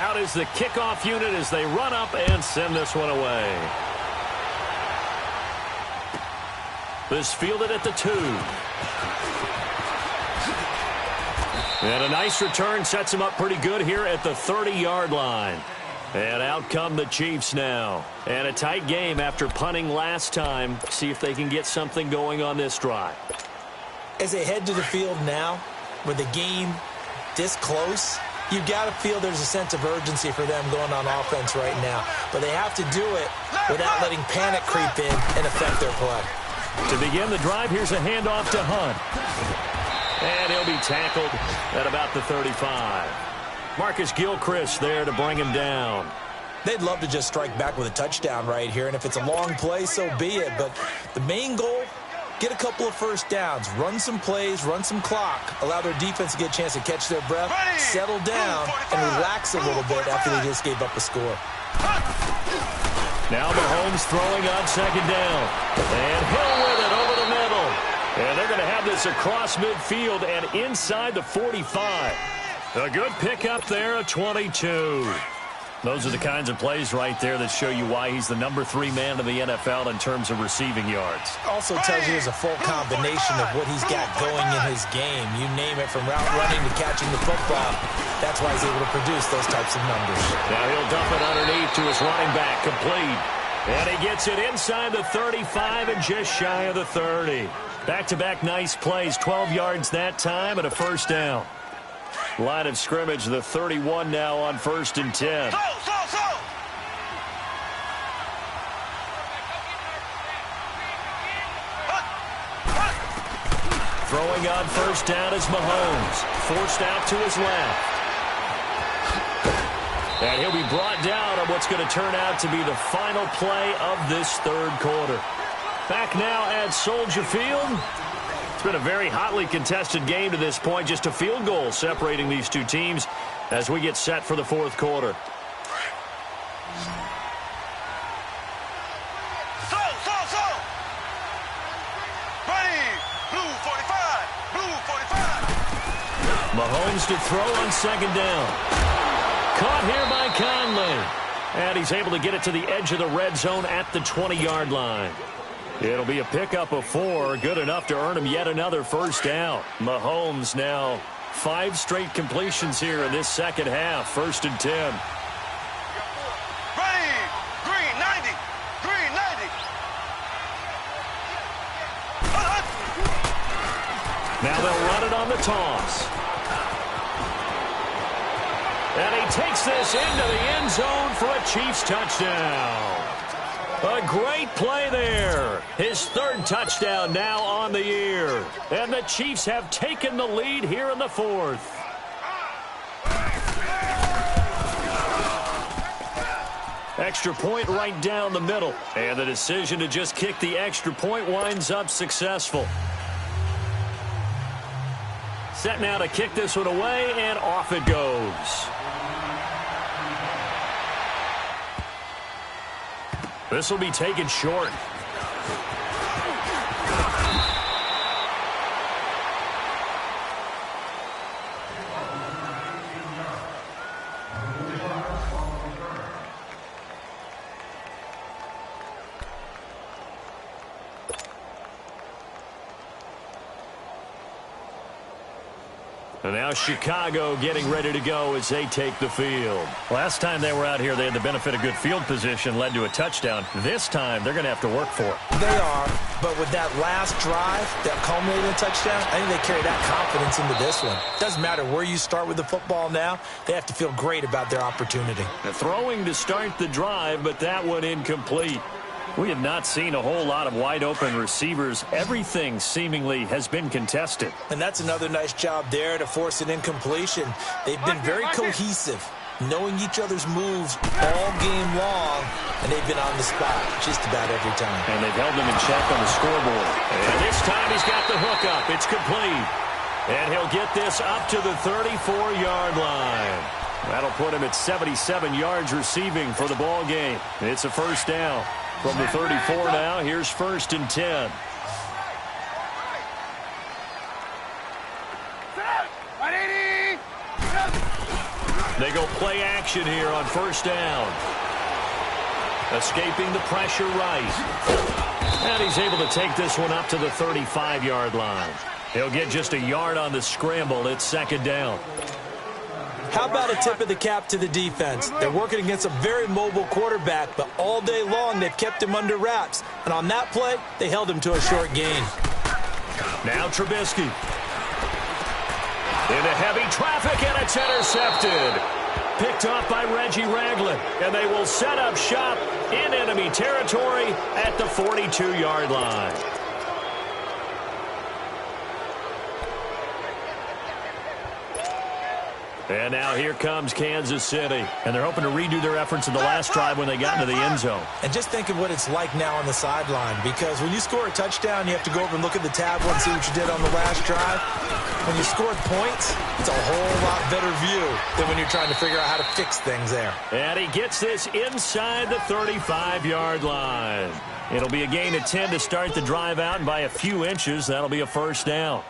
A: Out is the kickoff unit as they run up and send this one away. This fielded at the 2. And a nice return sets him up pretty good here at the 30-yard line. And out come the Chiefs now. And a tight game after punting last time. See if they can get something going on this drive.
B: As they head to the field now, with the game this close, you've got to feel there's a sense of urgency for them going on offense right now. But they have to do it without letting panic creep in and affect their play.
A: To begin the drive, here's a handoff to Hunt. And he'll be tackled at about the 35. Marcus Gilchrist there to bring him down.
B: They'd love to just strike back with a touchdown right here, and if it's a long play, so be it. But the main goal, get a couple of first downs, run some plays, run some clock, allow their defense to get a chance to catch their breath, settle down, and relax a little bit after they just gave up a score.
A: Now Mahomes throwing on 2nd down. And Hill with it over the middle. And they're going to have this across midfield and inside the 45. A good pickup there, a 22. Those are the kinds of plays right there that show you why he's the number 3 man in the NFL in terms of receiving yards.
B: Also tells you there's a full combination of what he's got going in his game. You name it, from route running to catching the football. That's why he's able to produce those types of numbers.
A: Now he'll dump it underneath to his running back, complete. And he gets it inside the 35 and just shy of the 30. Back-to-back nice plays, 12 yards that time and a first down. Line of scrimmage, the 31 now on 1st and 10. Throwing on first down is Mahomes. Forced out to his left. And he'll be brought down on what's going to turn out to be the final play of this 3rd quarter. Back now at Soldier Field. It's been a very hotly contested game to this point. Just a field goal separating these two teams as we get set for the 4th quarter. Mahomes to throw on 2nd down. Caught here by Conley. And he's able to get it to the edge of the red zone at the 20-yard line. It'll be a pickup of 4, good enough to earn him yet another first down. Mahomes now 5 straight completions here in this 2nd half, 1st and 10.
D: Ready, green 90, green 90.
A: Now they'll run it on the toss. And he takes this into the end zone for a Chiefs touchdown. A great play there. His third touchdown now on the year. And the Chiefs have taken the lead here in the fourth. Extra point right down the middle. And the decision to just kick the extra point winds up successful. Set now to kick this one away, and off it goes. This will be taken short. And now Chicago getting ready to go as they take the field. Last time they were out here, they had the benefit of good field position, led to a touchdown. This time, they're going to have to work for it.
B: They are, but with that last drive that culminated in a touchdown, I think they carry that confidence into this one. Doesn't matter where you start with the football now, they have to feel great about their opportunity.
A: Throwing to start the drive, but that one incomplete. We have not seen a whole lot of wide-open receivers. Everything seemingly has been contested.
B: And that's another nice job there to force an incompletion. They've been very cohesive, knowing each other's moves all game long, and they've been on the spot just about every time.
A: And they've held them in check on the scoreboard. And this time he's got the hook up. It's complete. And he'll get this up to the 34-yard line. That'll put him at 77 yards receiving for the ball game. It's a first down. From the 34 now, here's 1st and 10. They go play action here on 1st down. Escaping the pressure right. And he's able to take this one up to the 35-yard line. He'll get just a yard on the scramble. It's 2nd down.
B: How about a tip of the cap to the defense? They're working against a very mobile quarterback, but all day long they've kept him under wraps. And on that play, they held him to a short gain.
A: Now Trubisky. Into heavy traffic, and it's intercepted. Picked off by Reggie Ragland. And they will set up shop in enemy territory at the 42-yard line. And now here comes Kansas City. And they're hoping to redo their efforts in the last drive when they got into the end zone.
B: And just think of what it's like now on the sideline, because when you score a touchdown, you have to go over and look at the tab and see what you did on the last drive. When you scored points, it's a whole lot better view than when you're trying to figure out how to fix things there.
A: And he gets this inside the 35-yard line. It'll be a gain of 10 to start the drive out, and by a few inches, that'll be a first down.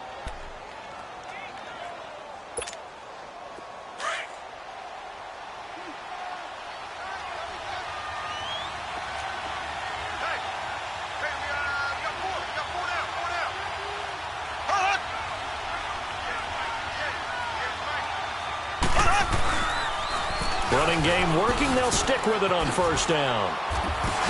A: Running game working. They'll stick with it on 1st down.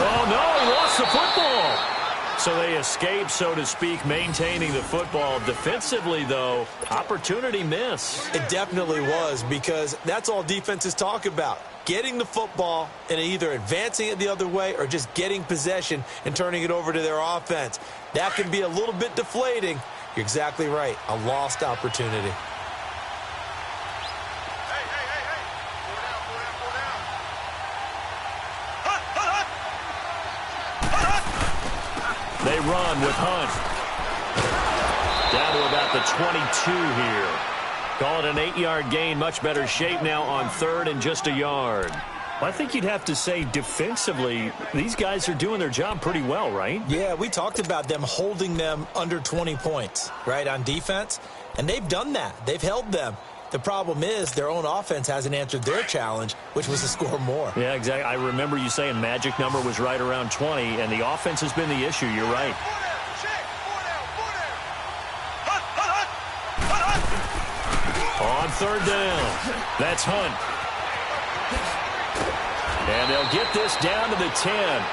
A: Oh, no, he lost the football. So they escape, so to speak, maintaining the football. Defensively, though, opportunity miss.
B: It definitely was, because that's all defenses talk about. Getting the football and either advancing it the other way or just getting possession and turning it over to their offense. That can be a little bit deflating. You're exactly right. A lost opportunity.
A: They run with Hunt. Down to about the 22 here. Call it an 8-yard gain. Much better shape now on 3rd and just a yard. I think you'd have to say defensively, these guys are doing their job pretty well, right?
B: Yeah, we talked about them holding them under 20 points, right, on defense. And they've done that. They've held them. The problem is their own offense hasn't answered their challenge, which was to score more.
A: Yeah, exactly. I remember you saying magic number was right around 20, and the offense has been the issue. You're right. On 3rd down, that's Hunt. And they'll get this down to the 10.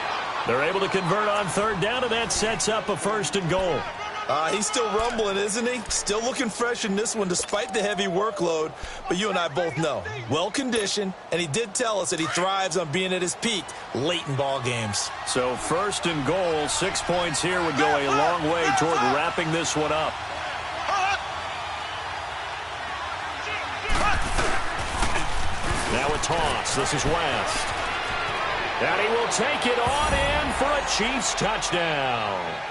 A: They're able to convert on 3rd down, and that sets up a 1st and goal.
B: He's still rumbling, isn't he? Still looking fresh in this one despite the heavy workload. But you and I both know, well-conditioned, and he did tell us that he thrives on being at his peak late in ball games.
A: So 1st and goal, 6 points here would go a long way toward wrapping this one up. Now a toss. This is West. And he will take it on in for a Chiefs touchdown.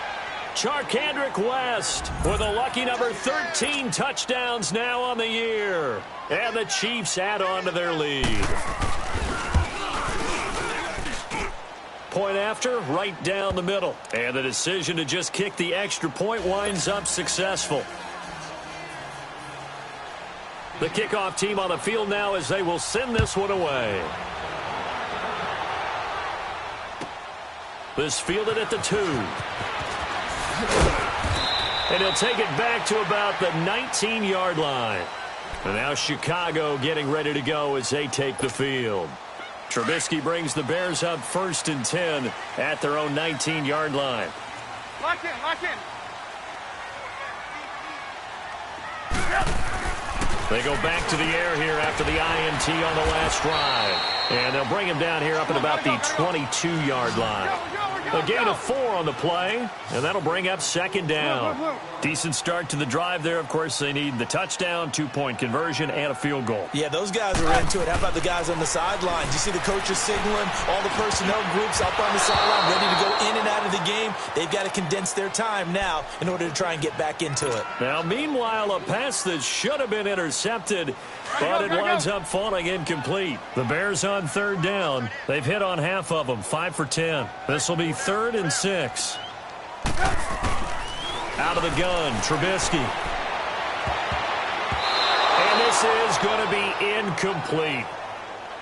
A: Charkandrick West with a lucky number 13 touchdowns now on the year. And the Chiefs add on to their lead. Point after, right down the middle. And the decision to just kick the extra point winds up successful. The kickoff team on the field now as they will send this one away. This fielded at the 2. And he'll take it back to about the 19-yard line. And now Chicago getting ready to go as they take the field. Trubisky brings the Bears up 1st and 10 at their own 19-yard line.
C: Lock in, lock in.
A: They go back to the air here after the INT on the last drive. And they'll bring him down here up at about the 22-yard line. A gain of 4 on the play, and that'll bring up 2nd down. Decent start to the drive there. Of course, they need the touchdown, 2-point conversion, and a field goal.
B: Yeah, those guys are into it. How about the guys on the sideline? Do you see the coaches signaling? All the personnel groups up on the sideline ready to go in and out of the game. They've got to condense their time now in order to try and get back into it.
A: Now, meanwhile, a pass that should have been intercepted, but it winds up falling incomplete. The Bears on 3rd down. They've hit on half of them, 5 for 10. This will be 3rd and 6. Out of the gun, Trubisky. And this is going to be incomplete.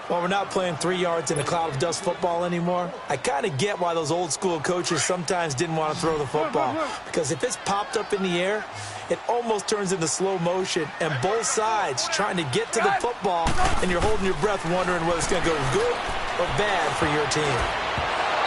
B: Well, we're not playing 3 yards in a cloud of dust football anymore. I kind of get why those old school coaches sometimes didn't want to throw the football. Because if it's popped up in the air, it almost turns into slow motion. And both sides trying to get to the football, and you're holding your breath wondering whether it's going to go good or bad for your team.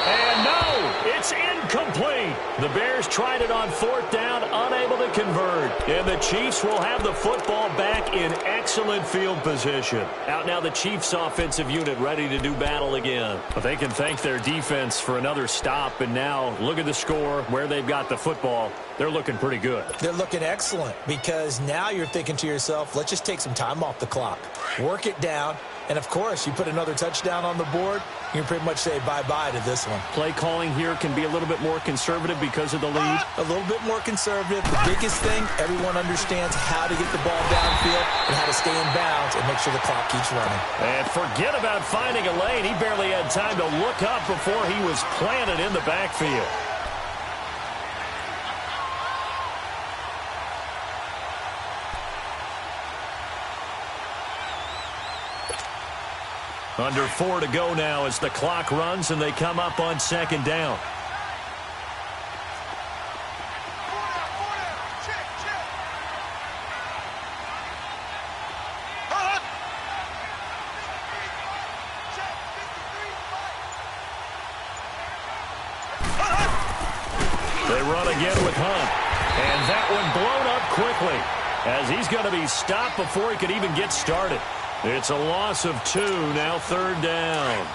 A: And no, it's incomplete. The Bears tried it on 4th down, unable to convert. And the Chiefs will have the football back in excellent field position. Out now the Chiefs offensive unit ready to do battle again. But they can thank their defense for another stop. And now look at the score, where they've got the football. They're looking pretty good.
B: They're looking excellent because now you're thinking to yourself, let's just take some time off the clock. Work it down. And, of course, you put another touchdown on the board, you can pretty much say bye-bye to this one.
A: Play calling here can be a little bit more conservative because of the lead.
B: A little bit more conservative. The biggest thing, everyone understands how to get the ball downfield and how to stay in bounds and make sure the clock keeps running.
A: And forget about finding a lane. He barely had time to look up before he was planted in the backfield. Under 4 to go now as the clock runs and they come up on 2nd down. They run again with Hunt. And that one blown up quickly as he's going to be stopped before he could even get started. It's a loss of 2, now 3rd down.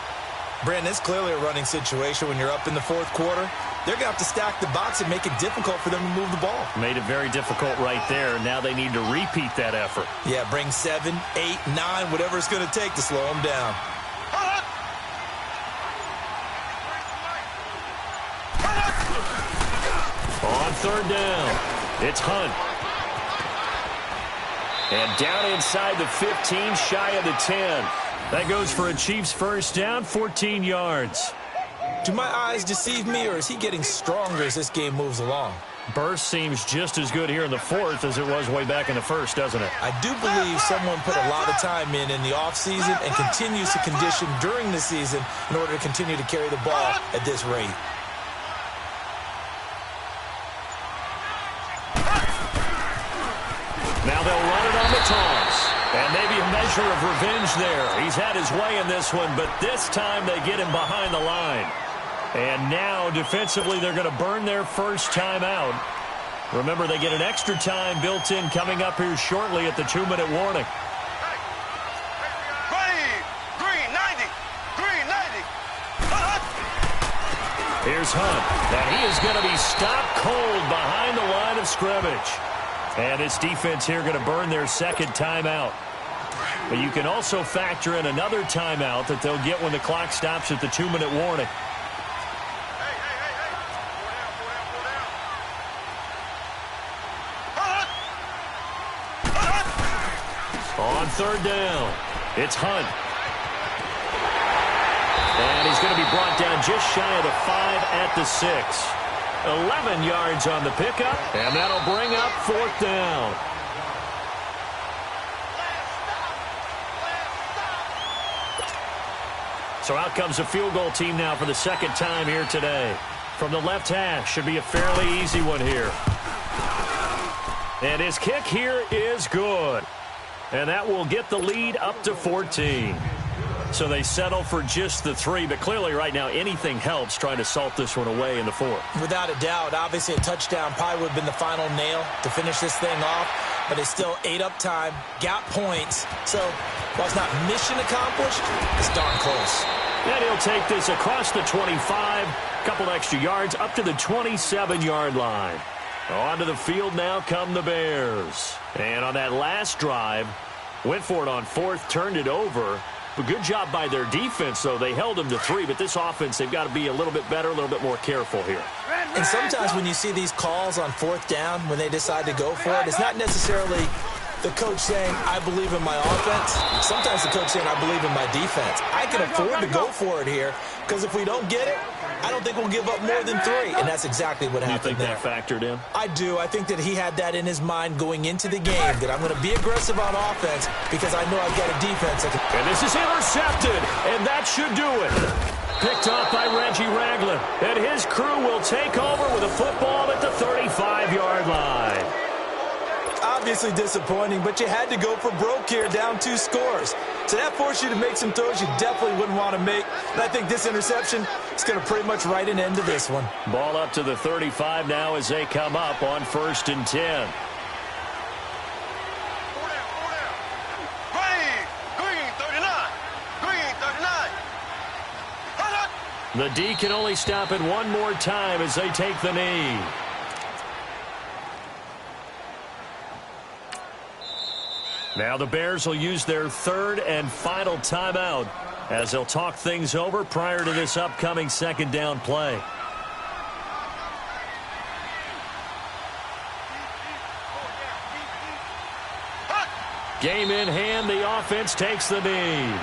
B: Brandon, it's clearly a running situation when you're up in the 4th quarter. They're going to have to stack the box and make it difficult for them to move the ball.
A: Made it very difficult right there. Now they need to repeat that effort.
B: Yeah, bring 7, 8, 9, whatever it's going to take to slow them down.
A: On 3rd down, it's Hunt. And down inside the 15, shy of the 10. That goes for a Chiefs 1st down, 14 yards.
B: Do my eyes deceive me, or is he getting stronger as this game moves along?
A: Burst seems just as good here in the 4th as it was way back in the 1st, doesn't it?
B: I do believe someone put a lot of time in the offseason and continues to condition during the season in order to continue to carry the ball at this rate.
A: Now they'll run it on the toss. And maybe a measure of revenge there. He's had his way in this one, but this time they get him behind the line. And now, defensively, they're going to burn their first time out. Remember, they get an extra time built in coming up here shortly at the 2-minute warning.
D: Green 90. Green 90.
A: Here's Hunt. And he is going to be stopped cold behind the line of scrimmage. And this defense here going to burn their second timeout. But you can also factor in another timeout that they'll get when the clock stops at the 2-minute warning. On third down, it's Hunt. And he's going to be brought down just shy of the 5 at the 6. 11 yards on the pickup, and that'll bring up fourth down. So out comes a field goal team now for the second time here today. From the left hash, should be a fairly easy one here. And his kick here is good. And that will get the lead up to 14. So they settle for just the 3, but clearly right now anything helps trying to salt this one away in the 4th.
B: Without a doubt, obviously a touchdown probably would have been the final nail to finish this thing off, but they still ate up time, got points. So while it's not mission accomplished, it's darn close.
A: And he'll take this across the 25, a couple extra yards up to the 27-yard line. Onto the field now come the Bears. And on that last drive, went for it on 4th, turned it over. But good job by their defense, though. They held them to 3, but this offense, they've got to be a little bit better, a little bit more careful here.
B: And sometimes when you see these calls on 4th down, when they decide to go for it, it's not necessarily the coach saying, I believe in my offense. Sometimes the coach saying, I believe in my defense. I can afford to go for it here, because if we don't get it, I don't think we'll give up more than 3. And that's exactly what happened there.
A: You think that factored in?
B: I do. I think that he had that in his mind going into the game, that I'm going to be aggressive on offense because I know I've got a defense.
A: And this is intercepted, and that should do it. Picked off by Reggie Ragland. And his crew will take over with a football at the 35-yard line.
B: Obviously disappointing, but you had to go for broke here, down 2 scores. So that forced you to make some throws you definitely wouldn't want to make. And I think this interception is going to pretty much write an end to this one.
A: Ball up to the 35 now as they come up on 1st and 10.
D: Green 39. Green 39.
A: The D can only stop it one more time as they take the knee. Now the Bears will use their 3rd and final timeout as they'll talk things over prior to this upcoming 2nd down play. Game in hand, the offense takes the knee.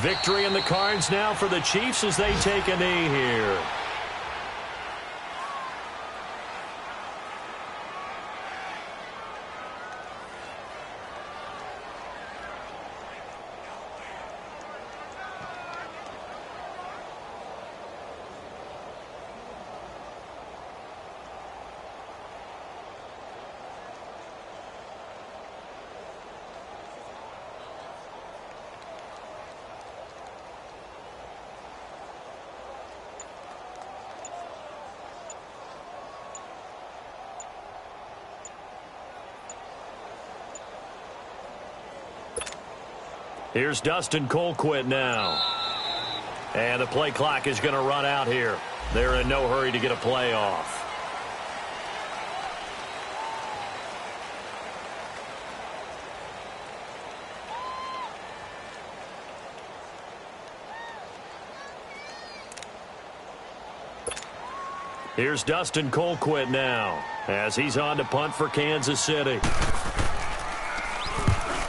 A: Victory in the cards now for the Chiefs as they take a knee here. Here's Dustin Colquitt now. And the play clock is going to run out here. They're in no hurry to get a play off. Here's Dustin Colquitt now as he's on to punt for Kansas City.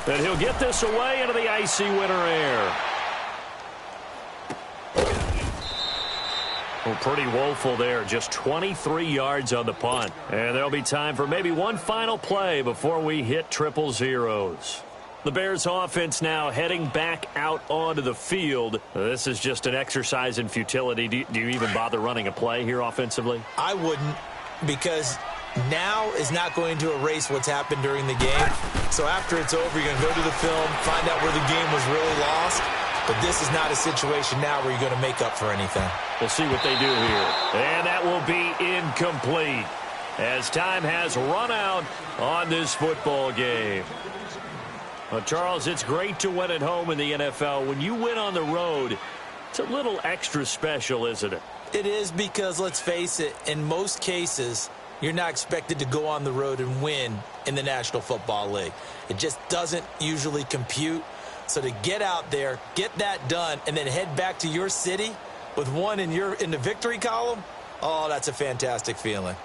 A: And he'll get this away into the icy winter air. Well, pretty woeful there. Just 23 yards on the punt. And there'll be time for maybe one final play before we hit triple zeros. The Bears offense now heading back out onto the field. This is just an exercise in futility. Do you even bother running a play here offensively?
B: I wouldn't, because now is not going to erase what's happened during the game. So after it's over, you're going to go to the film, find out where the game was really lost. But this is not a situation now where you're going to make up for anything.
A: We'll see what they do here. And that will be incomplete as time has run out on this football game. Well, Charles, it's great to win at home in the NFL. When you win on the road, it's a little extra special, isn't it?
B: It is, because, let's face it, in most cases, you're not expected to go on the road and win in the National Football League. It just doesn't usually compute. So to get out there, get that done, and then head back to your city with one in the victory column, oh, that's a fantastic feeling.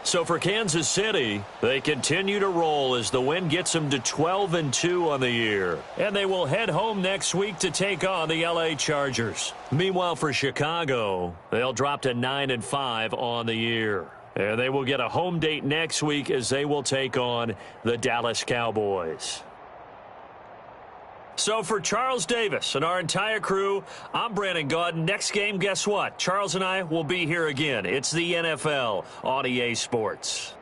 A: So for Kansas City, they continue to roll as the win gets them to 12-2 on the year. And they will head home next week to take on the LA Chargers. Meanwhile, for Chicago, they'll drop to 9-5 on the year. And they will get a home date next week as they will take on the Dallas Cowboys. So for Charles Davis and our entire crew, I'm Brandon Gaudin. Next game, guess what? Charles and I will be here again. It's the NFL on EA Sports.